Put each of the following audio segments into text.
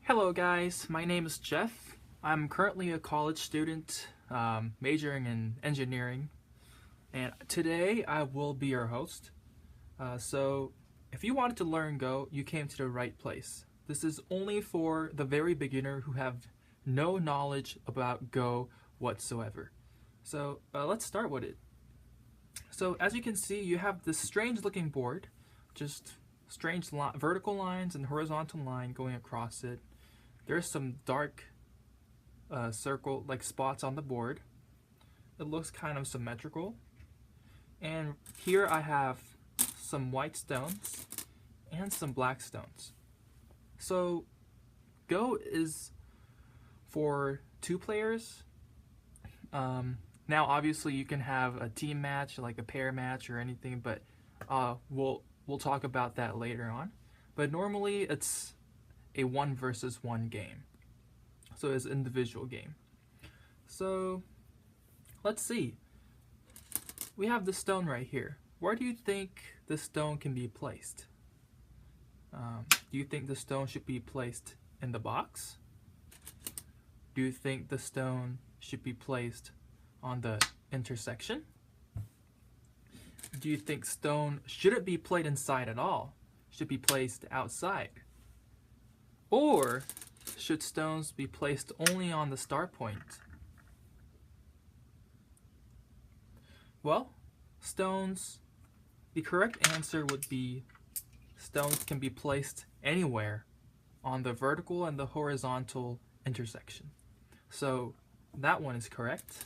Hello guys, my name is Jeff. I'm currently a college student majoring in engineering, and today I will be your host. So if you wanted to learn Go, you came to the right place. This is only for the very beginner who have no knowledge about Go whatsoever. So let's start with it. So as you can see, you have this strange looking board, just strange vertical lines and horizontal line going across it. There's some dark circle like spots on the board. It looks kind of symmetrical. And here I have some white stones and some black stones. So Go is for 2 players. Now obviously you can have a team match, like a pair match or anything, but we'll talk about that later on. But normally it's a 1 versus 1 game. So it's an individual game. So let's see. We have this stone right here. Where do you think this stone can be placed? Do you think the stone should be placed in the box? Do you think the stone should be placed on the intersection? Do you think stone shouldn't be played inside at all? Should be placed outside? Or should stones be placed only on the start point? Well, the correct answer would be stones can be placed anywhere on the vertical and the horizontal intersection. So that one is correct.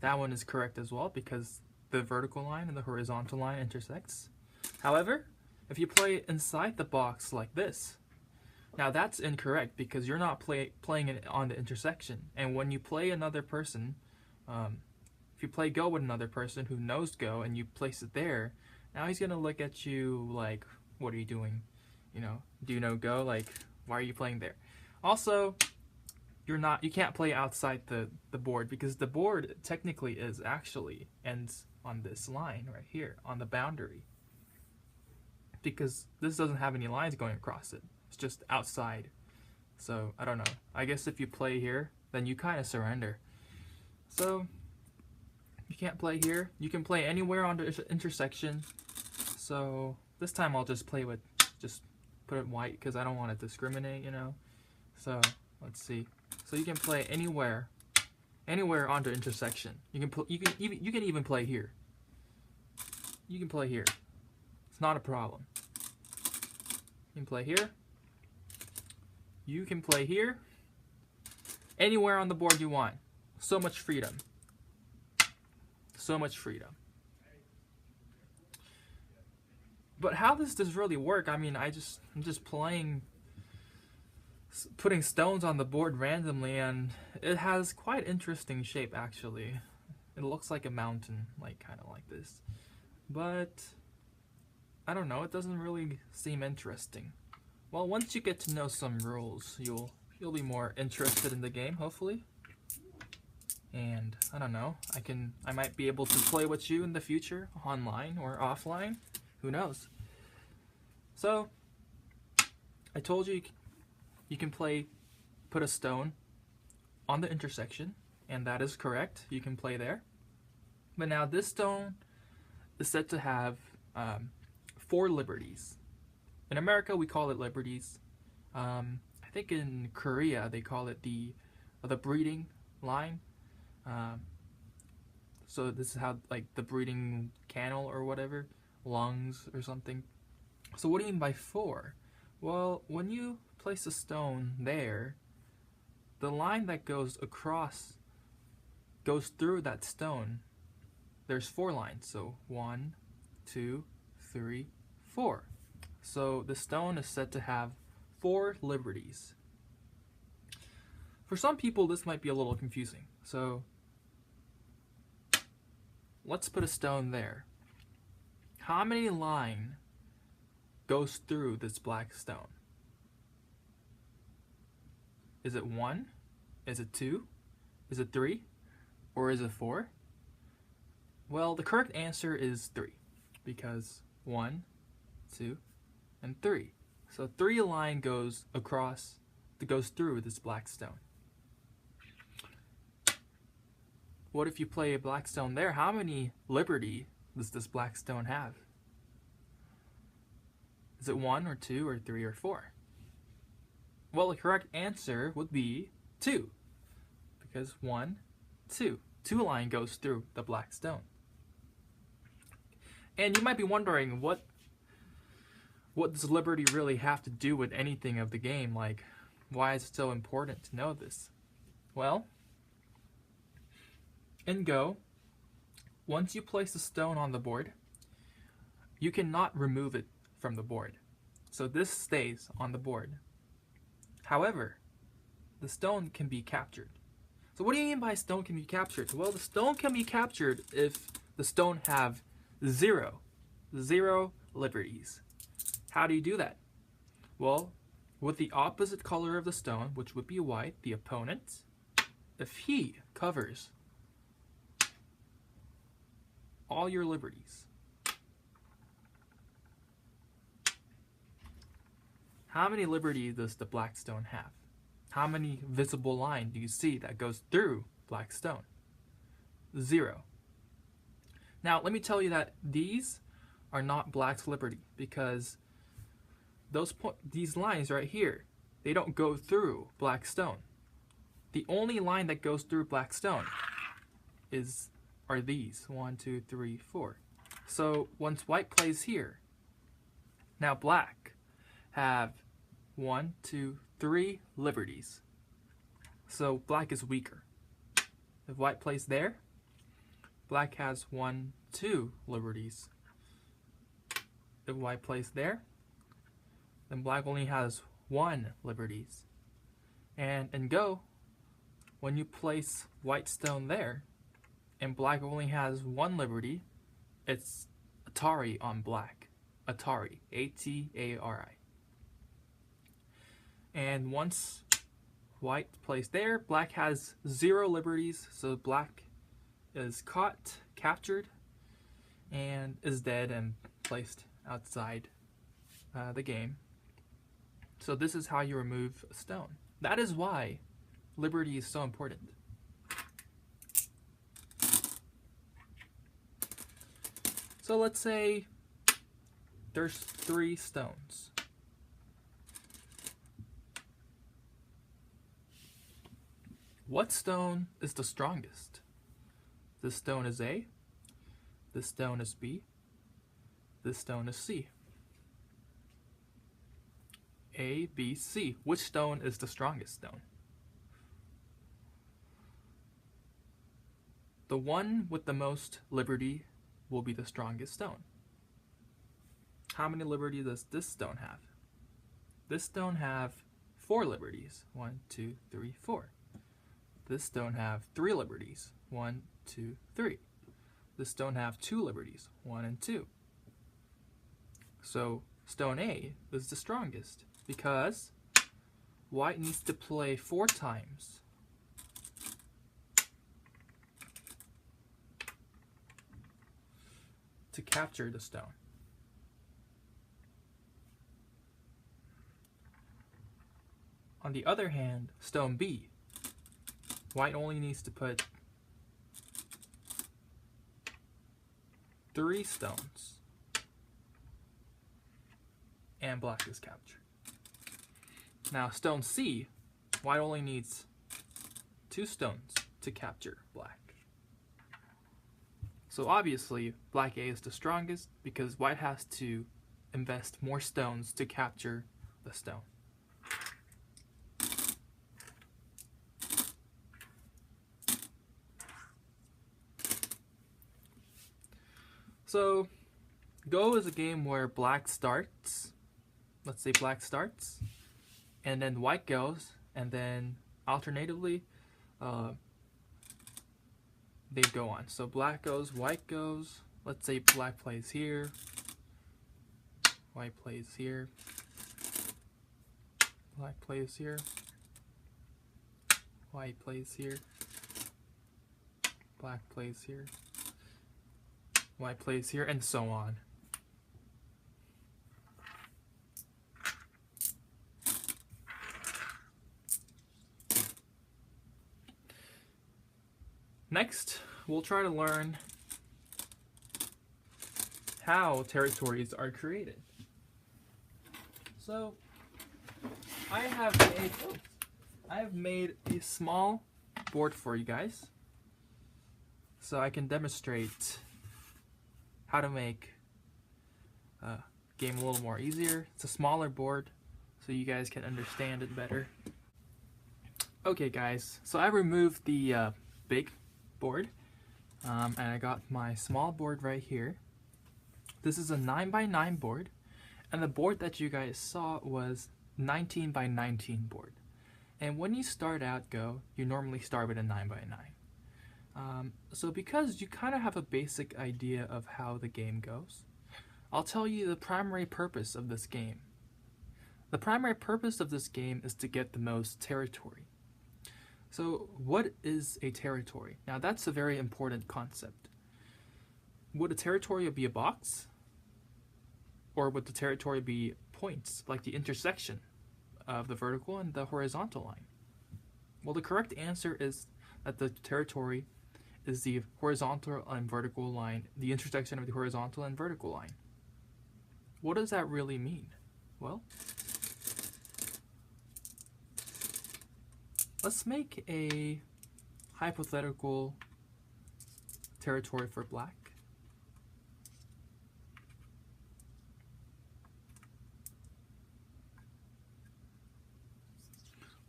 That one is correct as well because the vertical line and the horizontal line intersects. However, if you play inside the box like this, now that's incorrect because you're not playing it on the intersection. And when you play another person, if you play Go with another person who knows Go and you place it there, now he's gonna look at you like, what are you doing? Do you know Go? Like, why are you playing there? Also, you can't play outside the board because the board technically ends on this line right here on the boundary. Because this doesn't have any lines going across it. It's just outside. So, I don't know. I guess if you play here, then you kind of surrender. So, you can't play here. You can play anywhere on the intersection. So, this time I'll just play with, just put it white because I don't want to discriminate, So, let's see. So you can play anywhere on the intersection. You can even play here. You can play here. It's not a problem. You can play here. You can play here. Anywhere on the board you want. So much freedom. So much freedom. But how does this really work? I mean, I'm just putting stones on the board randomly, and it has quite interesting shape actually. It looks like a mountain, kind of like this. But I don't know, it doesn't really seem interesting. Well, once you get to know some rules, you'll be more interested in the game, hopefully. And I don't know, I might be able to play with you in the future, online or offline. Who knows? So, I told you you can put a stone on the intersection, and that is correct. You can play there. But now this stone is said to have 4 liberties. In America, we call it liberties. I think in Korea they call it the breeding line. So this is how, the breeding canal or whatever, lungs or something. So what do you mean by 4? Well, when you place a stone there, the line that goes through that stone. There's 4 lines, so 1, 2, 3, 4. So the stone is said to have 4 liberties. For some people, this might be a little confusing. So let's put a stone there. How many line goes through this black stone? Is it 1? Is it 2? Is it 3? Or is it 4? Well, the correct answer is 3. Because 1, 2, and 3. So 3 line goes across, that goes through this black stone. What if you play a black stone there? How many liberty does this black stone have? Is it 1 or 2 or 3 or 4? Well, the correct answer would be 2. Because 1, 2. 2 line goes through the black stone. And you might be wondering, what does liberty really have to do with anything of the game? Like, why is it so important to know this? Well, in Go, once you place a stone on the board, you cannot remove it from the board. So this stays on the board. However, the stone can be captured. So what do you mean by stone can be captured? Well, the stone can be captured if the stone have zero liberties. How do you do that? Well, with the opposite color of the stone, which would be white, the opponent, if he covers all your liberties, how many liberties does the black stone have? How many visible line do you see that goes through black stone? 0. Now, let me tell you that these are not black's liberty, because these lines right here, they don't go through black stone. The only line that goes through black stone are these 1, 2, 3, 4. So once white plays here, now black have 1, 2, 3 liberties. So black is weaker. If white plays there, black has 1, 2 liberties. If white plays there, then black only has 1 liberties. And in Go, when you place white stone there, and black only has 1 liberty, it's Atari on black. Atari, A-T-A-R-I. And once white plays there, black has 0 liberties, so black is caught, captured, and is dead and placed outside the game. So this is how you remove a stone. That is why liberty is so important. So let's say there's 3 stones. What stone is the strongest? This stone is A, this stone is B, this stone is C. A, B, C. Which stone is the strongest stone? The one with the most liberty will be the strongest stone. How many liberties does this stone have? This stone have 4 liberties. 1, 2, 3, 4. This stone have 3 liberties. 1, 2, 3. This stone have 2 liberties. 1 and 2. So stone A is the strongest because white needs to play 4 times to capture the stone. On the other hand, stone B, white only needs to put 3 stones and black is captured. Now stone C, white only needs 2 stones to capture black. So obviously black A is the strongest because white has to invest more stones to capture the stone. So Go is a game where black starts, let's say black starts, and then white goes, and then alternatively they go on. So black goes, white goes, let's say black plays here, white plays here, black plays here, white plays here, black plays here, white plays here, and so on. Next, we'll try to learn how territories are created. So, I have made a small board for you guys, so I can demonstrate how to make a game a little more easier. It's a smaller board, so you guys can understand it better. Okay, guys, so I removed the big board, and I got my small board right here. This is a 9x9 board, and the board that you guys saw was 19x19 board. And when you start out Go, you normally start with a 9x9. So because you kind of have a basic idea of how the game goes, I'll tell you the primary purpose of this game. The primary purpose of this game is to get the most territory. So what is a territory? Now that's a very important concept. Would a territory be a box? Or would the territory be points, like the intersection of the vertical and the horizontal line? Well, the correct answer is that the territory is the horizontal and vertical line, the intersection of the horizontal and vertical line. What does that really mean? Well, let's make a hypothetical territory for black.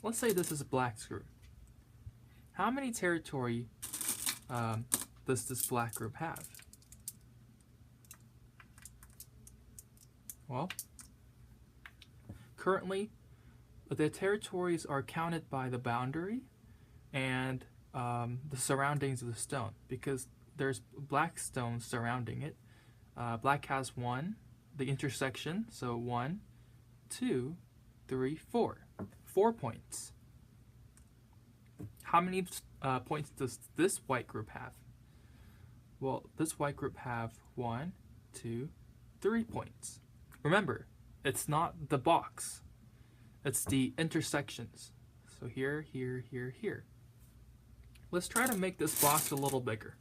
Let's say this is a black's group. How many territory does this black group have? Well, currently the territories are counted by the boundary and the surroundings of the stone, because there's black stones surrounding it. Black has 1, the intersection, so 1, 2, 3, 4. 4 points. How many points does this white group have? Well, this white group have 1, 2, 3 points. Remember, it's not the box. It's the intersections. So here, here, here, here. Let's try to make this box a little bigger.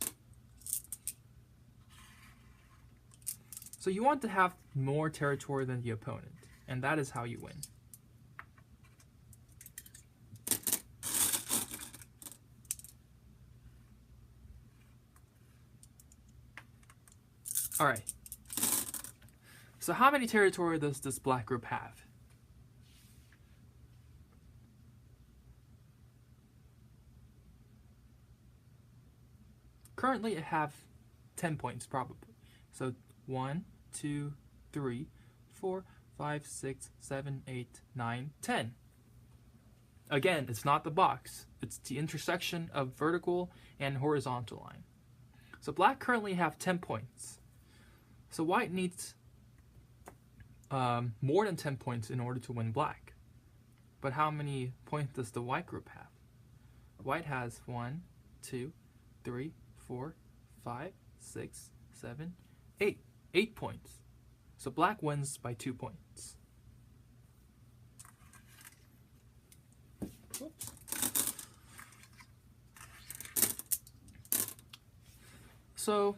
So you want to have more territory than the opponent, and that is how you win. Alright, so how many territory does this black group have? Currently it have 10 points probably. So 1, 2, 3, 4, 5, 6, 7, 8, 9, 10. Again, it's not the box. It's the intersection of vertical and horizontal line. So black currently have 10 points. So white needs more than 10 points in order to win black. But how many points does the white group have? White has 1, 2, 3, 4, 5, 6, 7, 8. 8 points. So black wins by 2 points. Oops. So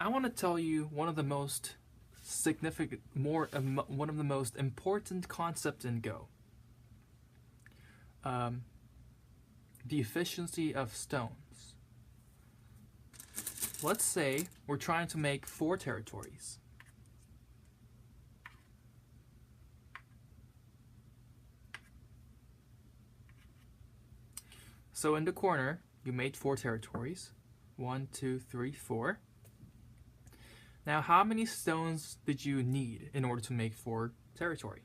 I want to tell you one of the most significant, one of the most important concepts in Go. The efficiency of stones. Let's say we're trying to make 4 territories. So in the corner, you made 4 territories. 1, 2, 3, 4. Now, how many stones did you need in order to make 4 territory?